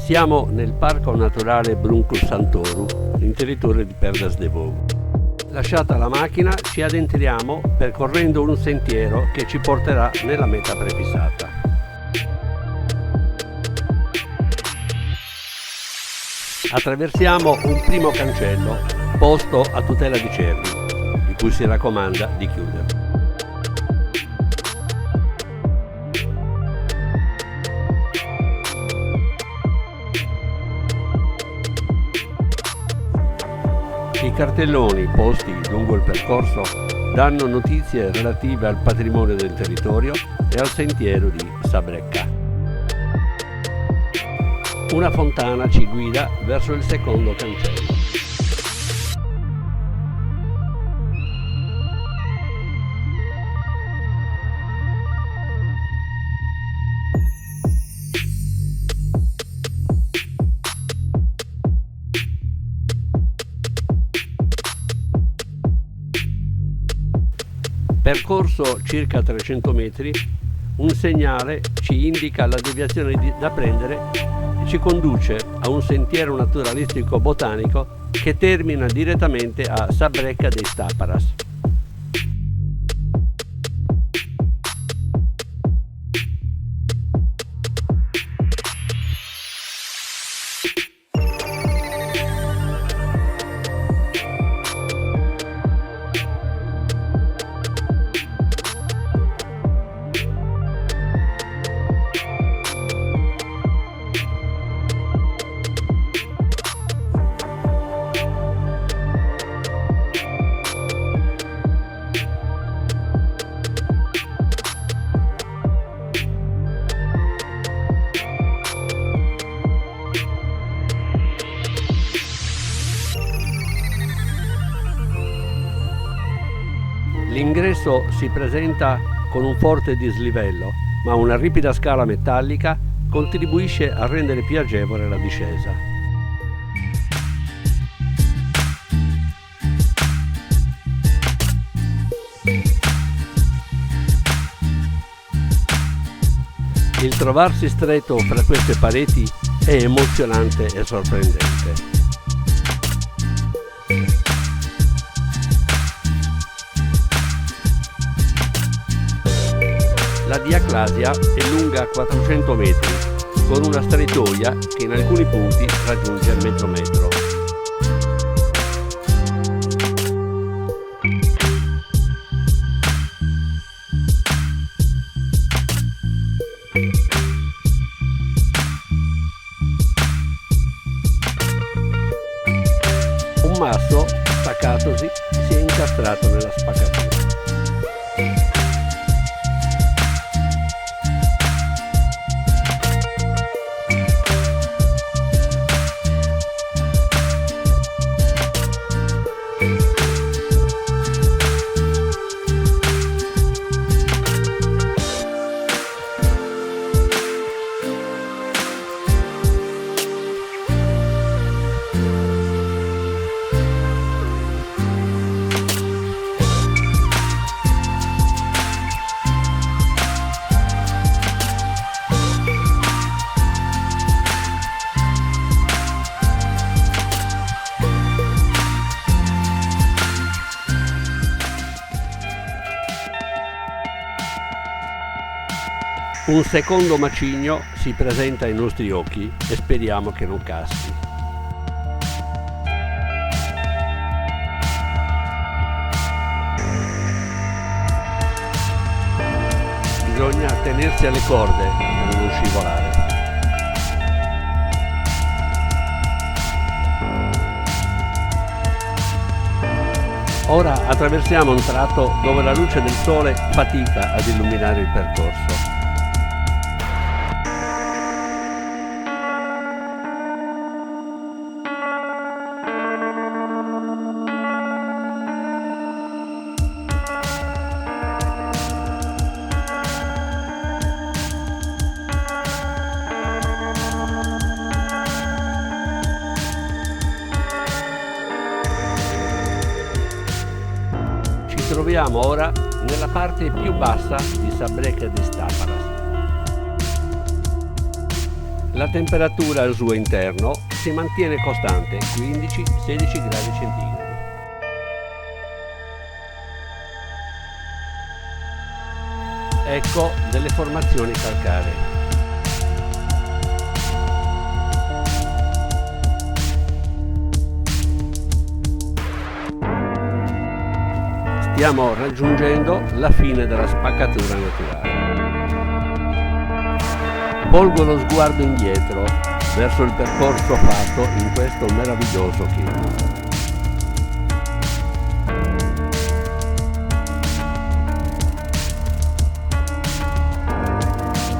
Siamo nel Parco Naturale Bruncus Santorum, intenitore di Perdas de Vaux. Lasciata la macchina, ci addentriamo percorrendo un sentiero che ci porterà nella meta prefissata. Attraversiamo un primo cancello posto a tutela di cervi, di cui si raccomanda di chiuderlo. I cartelloni posti lungo il percorso danno notizie relative al patrimonio del territorio e al sentiero di Sabrecca. Una fontana ci guida verso il secondo cancello. Percorso circa 300 metri, un segnale ci indica la deviazione da prendere e ci conduce a un sentiero naturalistico botanico che termina direttamente a Sabrecca de Estáparas. L'ingresso si presenta con un forte dislivello, ma una ripida scala metallica contribuisce a rendere più agevole la discesa. Il trovarsi stretto fra queste pareti è emozionante e sorprendente. La Diaclasia è lunga 400 metri, con una strettoia che in alcuni punti raggiunge il mezzo metro. Un masso, staccatosi, si è incastrato nella spaccatura. Un secondo macigno si presenta ai nostri occhi e speriamo che non caschi. Bisogna tenersi alle corde per non scivolare. Ora attraversiamo un tratto dove la luce del sole fatica ad illuminare il percorso. Ci troviamo ora nella parte più bassa di Sabrecca de Estáparas. La temperatura al suo interno si mantiene costante, 15-16 gradi centigradi. Ecco delle formazioni calcaree. Stiamo raggiungendo la fine della spaccatura naturale. Volgo lo sguardo indietro verso il percorso fatto in questo meraviglioso clima.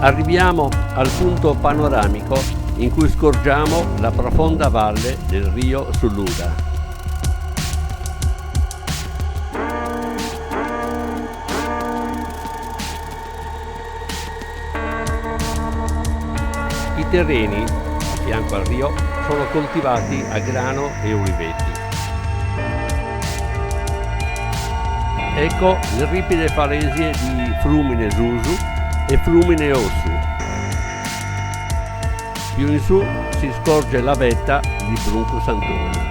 Arriviamo al punto panoramico in cui scorgiamo la profonda valle del Rio Suluda. I terreni a fianco al rio sono coltivati a grano e uliveti. Ecco le ripide falesie di Frumine Susu e Frumine Ossu. Più in su si scorge la vetta di Brunco Santoro.